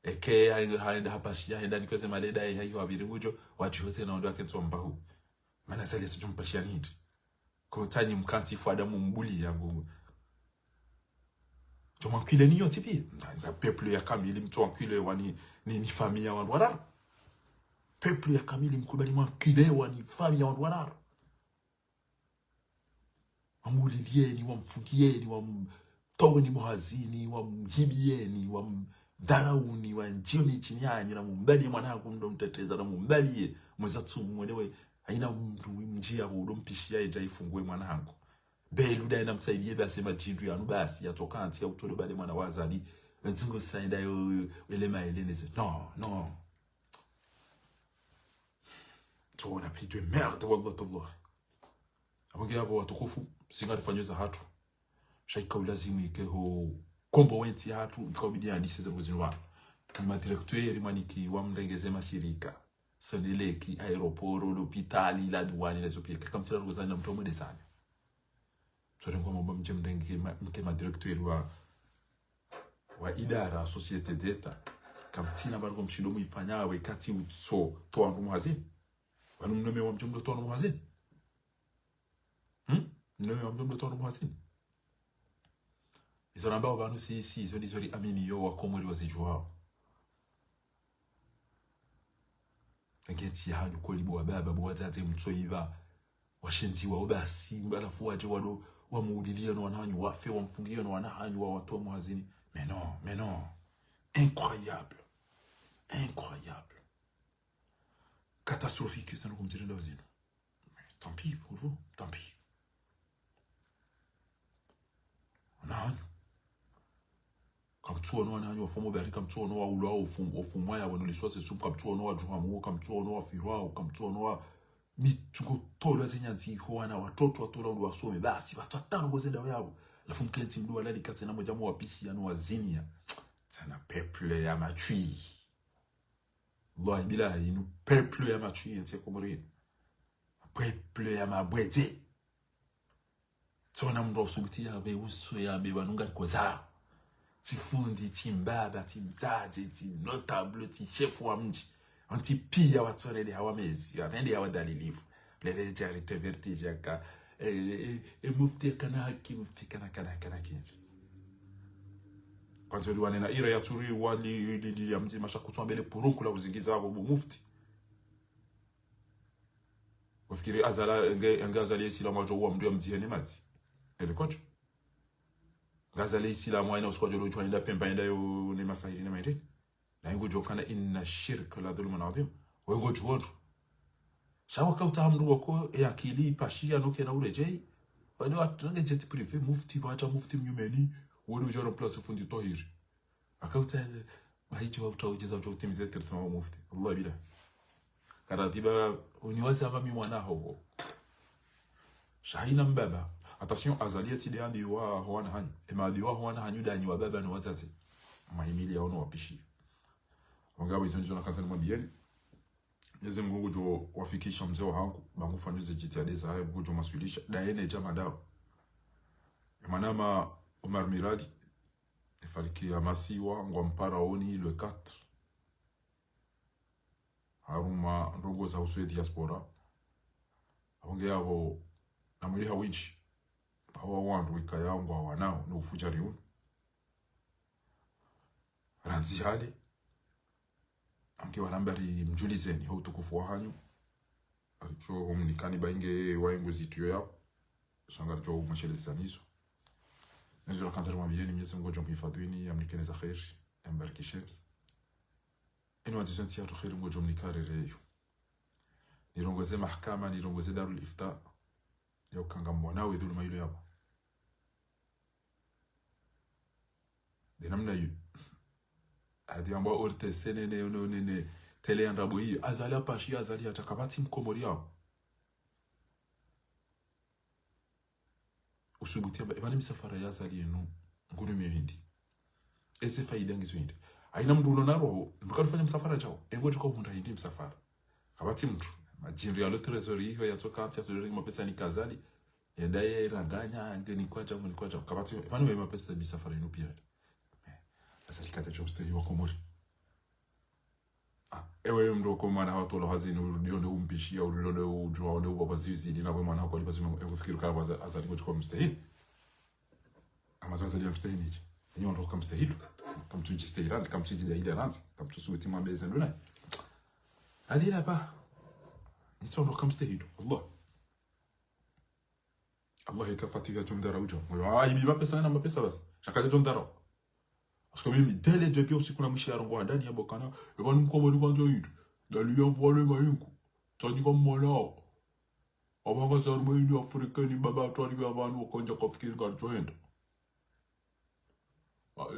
eke haenda hapashia haenda nikoze maleda hiyo abiri ngujo watu wote naondoa kenzo mbahu maana sali sijumpashia nini ko tani mkanti fu adamu mbuli yangu to mankile niyo tipi na peuple ya kamili mtu ankile wani ni familia wa Ndwara peuple ya kamili mkubali mwankile wani familia wa Ndwara amulidieni wamfungieni wamtogoni muhazini wamhibieni darauni wa njioni chini yanyu na mumbali mwanangu ndo mteteza na mumbali mwezatu mwenewe haina mtu mjia ndo mpishia eja ifungue mwanangu beluda ina msaidie basi majindu yanu basi atokanti ya utole bale mwana wazali nzingo saida yo elema elenese non to na pidwe merde wallah abonge abo watukufu singarifanyeza hatu shaika ulazimu ikeho kombo wenti hatu ikabidi andise za muzini ma directeur maniki wa mrengeze mashirika soneleki aeroporo l'hôpital la douane les opieke kama tira ruzana mtu mwede sana turengo mambo mjemrenge mtema directeur wa idara societe d'etat kama tina bargo mshindo muifanya we kati so to andu muhazini wanu mnome wa mjemdo to andu muhazini mnome wa mjemdo to andu muhazini izo namba banu si izo nizori amini yo wakomori wazijwao ngeti hanyu kweli bo baba bo watate mtsoiba washenzi wa obasi alafu waje wado wamuudilia no wananyu wafe wamfungie no wananyu wa watu muhazini mais non incroyable catastrophique ça nous comme dire dans une tant pis pour vous tant pis wananyu kamtuono wananyu wafomo bari kamtuono wa ulo ofumwa ya wanuliswa se sub kamtuono wa juhamu kamtuono wa firwa kamtuono wa mitugo tolo zinyanzi ho wana watoto watola ndo wasome basi watu watano gozenda yabo alafu mkenti mdu alali kati na moja wapishi ano wazinia sana peuple ya machui Allah bila inu peuple ya machui yete komori peuple ya mabwete sona mdo subutia be uso ya be banunga koza tifundi timbaba timtaje ti notable ti chef wa mji anti pia watorele hawamezi anende hawadalilifu lele jarite vertige ka mufti kana haki mufti kana kinzi kwanza liwane na ira ya turi wali ya mji mashakutwa mbele purunku la uzingiza abo mufti wafikiri azala ngazali isila majo wa mdu mji mati ele kocho ngazali isila mwana usikwa jolo chwa pemba enda yo ne masahiri ne maite na ingo jokana inna shirka la dhulmun adhim wengo juondo shawa kauta mdu wako e akili pashia no kena urejei wale watu nge jet privé mufti bacha mufti mnyumeni wole ujoro place fundi tohiri akauta mahicho wa utaujeza utimize tertama mufti Allah bila karatiba uniwaza mami mwana hobo shahina mbaba attention azaliyati de andi wa hoana hanyu emadi wa hoana hanyu dani wa baba no watati mahimili ya ono wapishi wangawa hizo ndizo nakata ni mwabieni Mwenyezi Mungu jo wafikisha mzee wangu bangu fanyuze jitihada za hayo Mungu jo masulisha daene jama dao manama Omar Miradi ifariki amasiwa ngwa mpara oni le 4 haruma ndogo za uswe diaspora abonge abo namuri hawinchi hawa wandu wikayangwa wanao no ufujari uno ranzi hali anke warambari mjulizeni ho tukufu wa hanyu alicho humnikani bainge waengo zituyo yao shangari jo mashelezanizo nizo la kanzari mwabiyeni Mwenyezi Mungu jo mhifadhini amnikene za khairi ambarikisheni ino wajizanti ya tukhiri Mungu jo mnikare reyo nirongoze mahkama nirongoze darul ifta ya ukanga mwanawe dhuluma hilo yabo dinamna yu hadi ambao orte senene tele andrabo hii azali pashi azali atakabati mkomori yao usubutia bani misafara ya azali eno nguru mihindi ese faida ngizwindi aina mdu unonaro ndukafanya msafara chao engo tuko hunda hindi msafara kabati mtu majinri ya trezori hiyo yatoka anti ya mapesa ni kazali endaye ranganya ngeni kwacha kabati bani we mapesa misafara eno pia azali kata jobste wa komori ewe mdo kwa mwana watu la hazini urudione umpishia urudione ujuaone ubabazizi na wewe mwana wako alipasima kufikiri kama azali kuchukua mstahili ama zaza ya mstahili hichi nyo ndo kama mstahili kama tuji stahili kama tuji ile ranzi kama tusuti mabeza ndona hadi hapa nitso ndo kama mstahili Allah ikafatika jumdara ujo ai biba pesa na mapesa basi shakaje jumdara parce que même dès les depuis aussi kuna mshahara ngo ndani ya bokana ebani mkomoni kwanza yitu dali yavole mayinku tsani kwa mwana abanga zarmo ni Afrika ni baba atwali abantu okonja kofikiri ga joint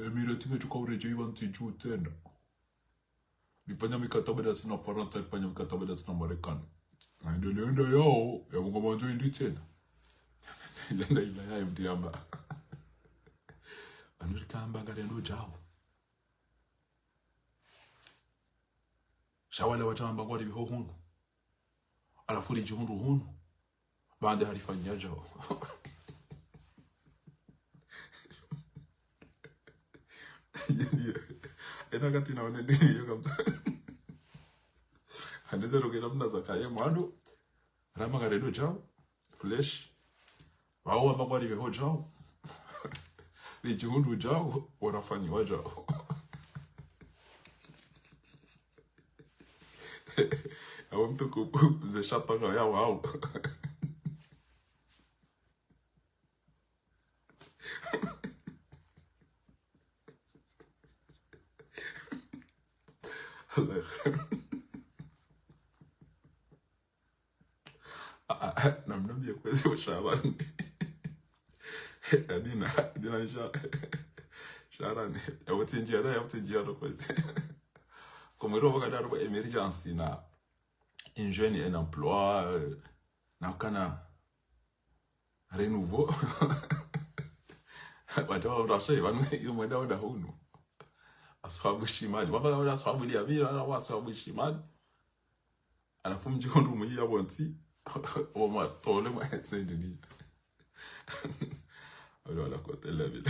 Emirati ngecho kwa ureje ibanti juu tena nifanya mikataba na sina Faransa nifanya mikataba na sina Marekani na ndio yao ya ngoma njo ndi tena lenda ila ya mdiamba Amerika mbanga rendo jao shawala watamba ngwali biho hunu alafuri jihundu hunu baada harifanya jao ena kati na wane ndiyo kamsa handeze rogela mna zakaye mwando rama garedo jao flesh wao ambagwali biho jao Lijihundu jao wanafanyiwa jao awo mtu kuzeshapanga ya wao namnambia kwezi wa Sharani dina Sharani yawotinjia do kwezi komero bakadaro ba emergency na ingénieur en emploi na kana renouveau watu rashe wanu yumwenda wenda hunu ashabu shimali baba wala ashabu ya vira na ashabu shimali alafu mjihundu muhiya bonti o ma tole ma sendini wala kote level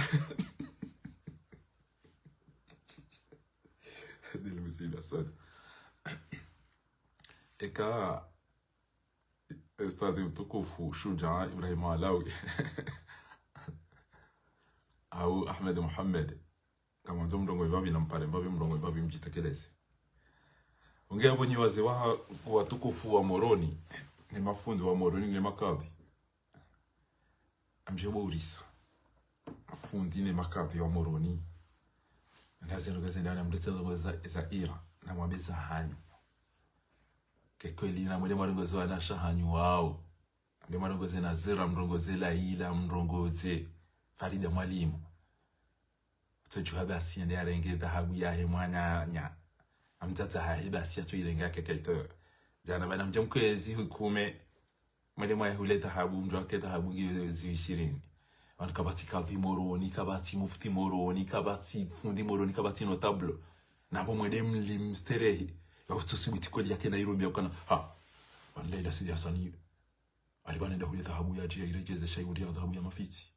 dile msiba sana eka estadi mtukufu Shujaa Ibrahim Alawi au Ahmed Muhammad kama ndo mrongo ibabi na mpale mrongo ibabi mjitekeleze ongea bonyi waze wa watukufu wa Moroni ni mafundi wa Moroni ni makadhi amjebo urisa mafundi ni makadhi wa Moroni ndaze ndana mletelo za ira na mwabeza hanyu kekweli na mwele marongozi wa nasha hanyu wao mbe marongozi na zira mrongozi la ila mrongozi Farida Mwalimu tujua basi ndiye arenge dhahabu yahe mwana nya amtata hahe basi atuirenga yake kaito jana bana mjamkwezi hukume mwele mwa hule dhahabu mjwake dhahabu ngezi 20 wankabati kavi Moroni kabati mufti Moroni kabati fundi Moroni kabati notable nabo mwede mlimsterehi ya utusibiti kweli yake Nairobi yakana ha wanaenda Sidi Hasani alibana nda hule dhahabu ya jia irejeze shauri ya dhahabu ya mafiti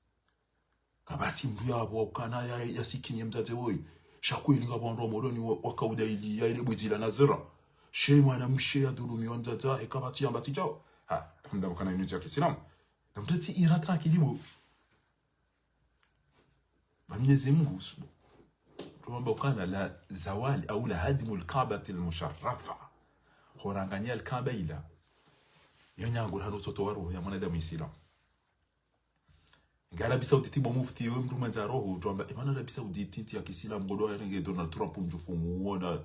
kabati mdu yabo kana ya sikini mzaze woi shakweli ngabando Moroni wakauda ili ya ile bwizila nazira shema na mshe ya dhulumi wa mzaza kabati ambati jao ha mda kana inuti ya Kiislamu na mtati ira tranquilibu Mwenyezi Mungu subu tuomba kana la zawali au la hadimul Kaabati al-musharrafa horangania al-Kaaba ila yanyangu hano toto waro ya mwanadamu Islam ngara bisa utitibo mufti we mtu mwanza roho tuomba imana la bisa utititi ya Kiislamu ngodo ya renge Donald Trump mjufumu uona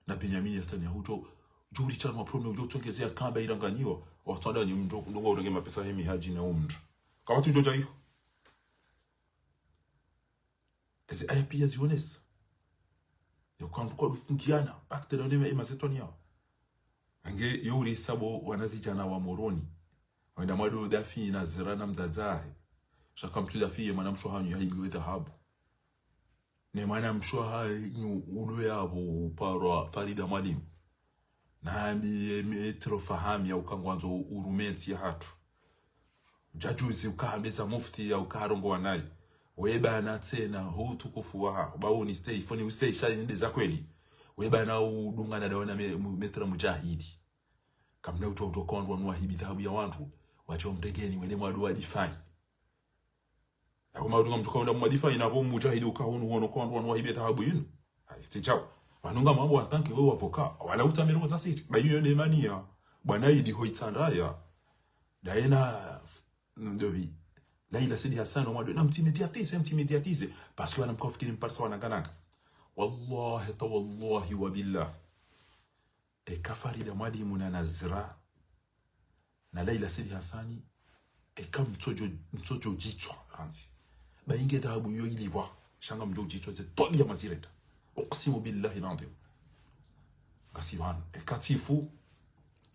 na Benjamin Netanyahu to juri chano problem jo tongezea al-Kaaba ila nganiwa watanda ni mndo ndongo urenge mapesa hemi haji na umra kama tu joja hiyo ezi aya pia zionesa yokwamba kwa rufungiana bakte na neme imazetoni yao ange yuri sabo wanazijana wa Moroni wenda mwado dafi na zirana mzazahe shaka mtu dafi mwana mshohanyu ya hiyo dhahabu ne mwana mshohanyu ulo yabo parwa Farida Mwalimu na ambi metro fahami ya ukangwanzo urumenti ya hatu jajuzi ukahambeza mufti ya ukarongo wanayi weba na tena hutukufu wa bauni stay foni stay shine za kweli weba na udunga na dawana metra mujahidi kamna utokondwa nwa hibi dhahabu ya wantu wacho mtegeni wene mwadu wa define akoma udunga mtukaunda mwadifine nabo mujahidi ukahunu wono kondwa nwa hibi dhahabu yinu si chao wanunga mambo atanke wewe avoka wala utamero za siti bayiyo ne mania bwana idi hoitandaya daena ndobi Laila Sidi Hassan omwado na mtimediatize parce que wanamkofikiri mparsa wanaganaka wallahi tawallahi wa billah kafari da mwadi muna nazra na Laila Sidi Hassani kam mtojo jitwa ranzi bainge dhahabu yo ilibwa shanga mjo jitwa ze tobi ya mazirenda uqsimu billahi nandim kasiwan katifu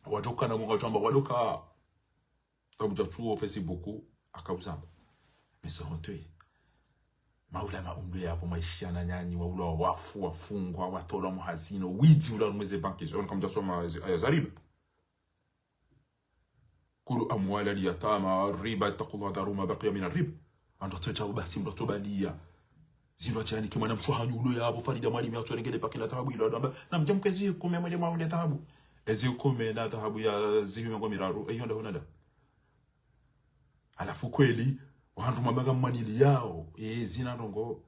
wadoka na munga jamba wadoka tabuja chuo Facebook akauzamba misohotwe maulama umbe yapo maisha na nyanyi wa ula wafu wafungwa watola muhazino witi ula mweze banki zon kama tasoma aya zariba kulu amwala liyatama riba taqullah daru ma baqiya min arriba ando tsacha basi ndo tobalia zindo chani kimwana mshohanyu ulo yabo farida mali myatsorengele pakila tahabu ilo ndo na mjamkezi kome mwe maule tahabu ezi kome na tahabu ya zihume ngo miraru eyo ndo hunada alafu kweli wantu mabaga mmanili yao zina ndongo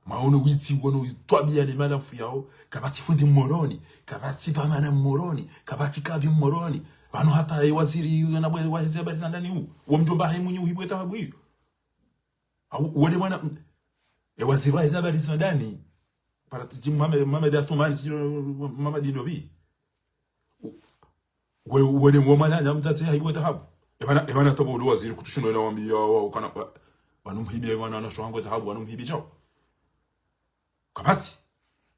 maono witi wono twabia ni malafu yao kabati fundi moroni kabati pamana moroni kabati kavi moroni bano hata waziri na bwe wa habari za ndani huu wa mjomba haimunyi uhibwe tahabu hiyo au wale mwana waziri wa habari za ndani para tiji mama da thumani tiji mama dinobi wale mwana nyamtate haibwe tahabu ebana tobo ndo waziri kutushuno nawaambia wao kana wanumhibia wana anashwango dhahabu wanumhibia chao kabati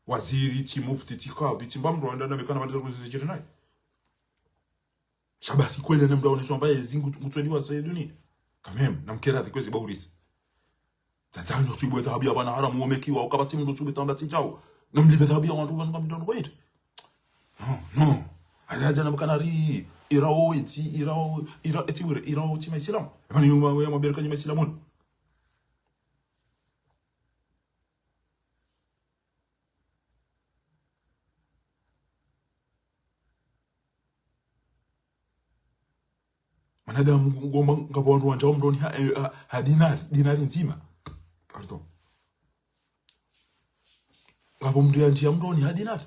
waziri ti mufti ti qadi ti mbamro ndana mekana malizo kuzijira naye shabasi kweli na mdaone shamba yezingu mutweliwa sayiduni kamem namkera dhikwezi baurisi tatano tuibwe dhahabu ya bana haramu umekiwa ukabati mndo tubi tambati chao namlibe dhahabu ya wantu bana mdono wait no ajaja nabukanari irao ti maislam bana yuma ya mabereka ni maislamun manada ngomba ngabondu wanja omroni ha dinari nzima pardon ngabo mndia njia mroni ha dinari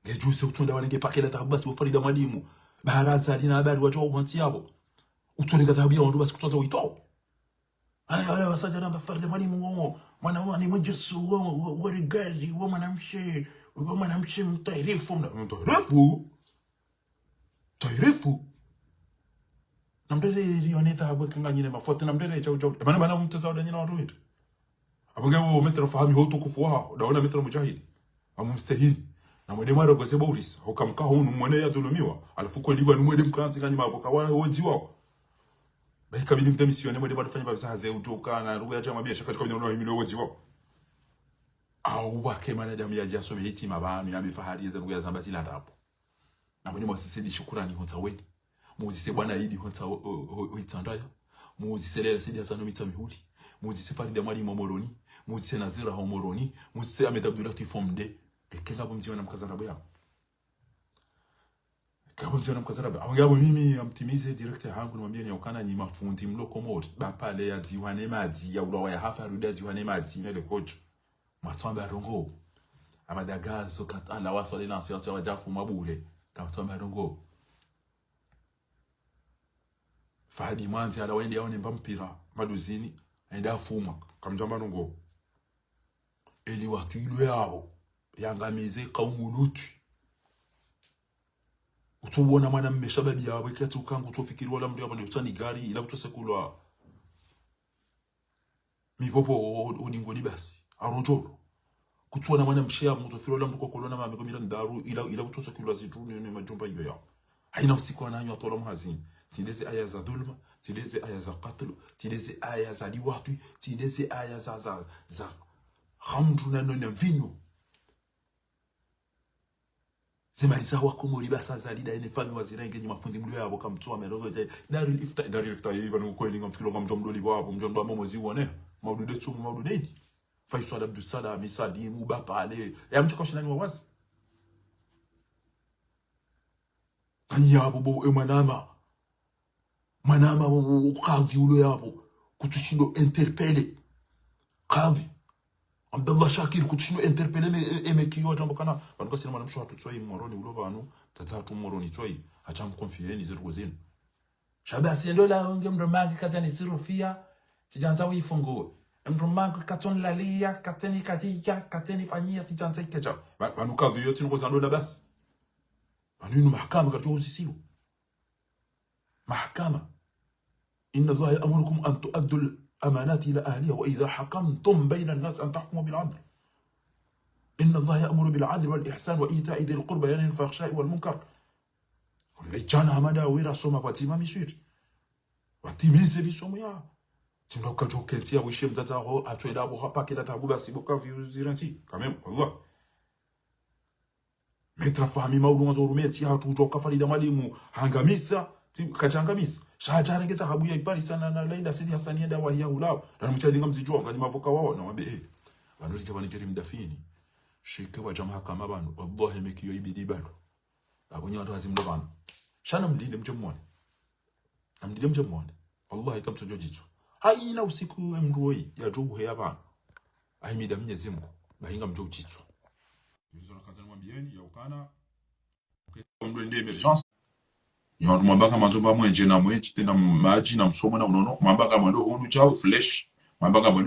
ngejuse utonda wanenge pakela tabasi ufarida mwalimu baraza lina habari wacho wanti yabo utonga tabia wandu basi kutonza uitao ala wasaja namba farida mwalimu ngo mwana wani mjesu wa rigari wa mwanamshe mtairifu mtairifu namdele rioneta habwe kanganyine mafoto namdele chao bana mtazao nyina watu wetu abangao metra fahami hoto kufuwa daona metra mujahid amumstahini na mwede mara kwa sababu ulisa ukamkaa hunu mwana ya dhulumiwa alafu kwa liba ni mwede mkanzi kanyi maavoka wao woji wao bali kabidi mtamisione mwede bado fanya babisa haze utoka na ruga ya chama biashara katika ndio himilo woji wao au wake mana damu ya jaso mehiti mabami ya mifahari za ruga ya zambati la rapo na mwede mwasisedi shukrani honta weni muzise bwana idi honta hoitandaya muzise lele sidi hasano mitamihuli muzise farida mwali momoroni muzise nazira homoroni muzise Ahmed Abdulatif Fomde kenga bomziwa na mkazarabu yao kabo mziwa na mkazarabu awangabo mimi amtimize director hangu nimwambie ni ukana ni mafundi mloko mode ba pale ya diwane maji ya ulawa ya hafa rudia diwane maji nele coach matwamba rongo amadagazo katala wasole na sio cha wajafu mabure katwamba rongo Fahadi Manzi ala wende yaone mpira maduzini aenda fuma kamjamba rongo eli watu ilu yao yangamize kaumu lutu utubona mwana mmeshababi yawe kati ukangu utofikiri wala mri yabale utani gari ila utosekulwa mipopo odingoni basi arojoro kutuona mwana mshia mutofiro wala mtuko kolona mamekomira ndaru ila utosekulwa zituni ni majumba hiyo yao haina usiku ananyo atola muhazini tileze aya za dhulma tileze aya za qatl tileze aya za liwatu tileze aya za khamdu na vinyo Zemaliza wako muri basa zalida ene fami wazirenge nyuma fundi mlio yabo kamtoa merogo darul ifta yiba no kweli ngamfikiro ngamjo mdoli wabo mjomba momozi wone maudude tu maududedi faiso Abdul Salam misadi mubapa ale ya mchoko shinani wawazi kanyabo bo manama qadhi ulo yabo kutushindo interpele qadhi Abdallah Shakir kutushindo interpele emekiyo jambo kana banuka sina mwanamsho hatutsoi moroni ulo banu tatatu moroni tsoi acha mkonfieni zirugo zenu shabasi ndo la onge mromangi katani sirufia tijanza wifungue mromangi katon lalia kateni katika kateni fanyia tijanza ikecha banuka vyo tinu kozando la basi banu mahakama katuo sisiu محكمة إن الله يأمركم أن تؤدوا الأمانات إلى أهلها وإذا حكمتم بين الناس أن تحكموا بالعدل إن الله يأمر بالعدل والإحسان وإيتاء ذي القربى ينهى عن الفحشاء والمنكر mlechana amada wira soma kwa tima miswiri watimize bisomo ya timla kajokentia wishe mzata ho atwela bo hapa kila tabuba siboka viuziranti quand même Allah metra fahami maulu mwanzo rumeti hatu kutoka farida mwalimu hangamisa kachangamisa shajara ngeta habu ya ibali sana na Laila Sidi Hasani enda wa hiya ulao na mchadinga mzijua ngani mavoka wao na wabe wanori tabani kiri mdafini shike wa jamaa kama bano wallahi mekiyo ibidi bado abonye watu azimdo bano shana mdinde mjomwani amdinde mjomwani wallahi kam tojo jitu haina usiku mroi ya johu ya bano ahimida Mwenyezi Mungu bahinga mjo jitu hizo nakatana mwambieni ya ukana ndo ndi emergence Yon mwambaka manzo ba mwenje na mwenje tena maji na msomo na unono mwambaka mwendo hunu chao flesh mwambaka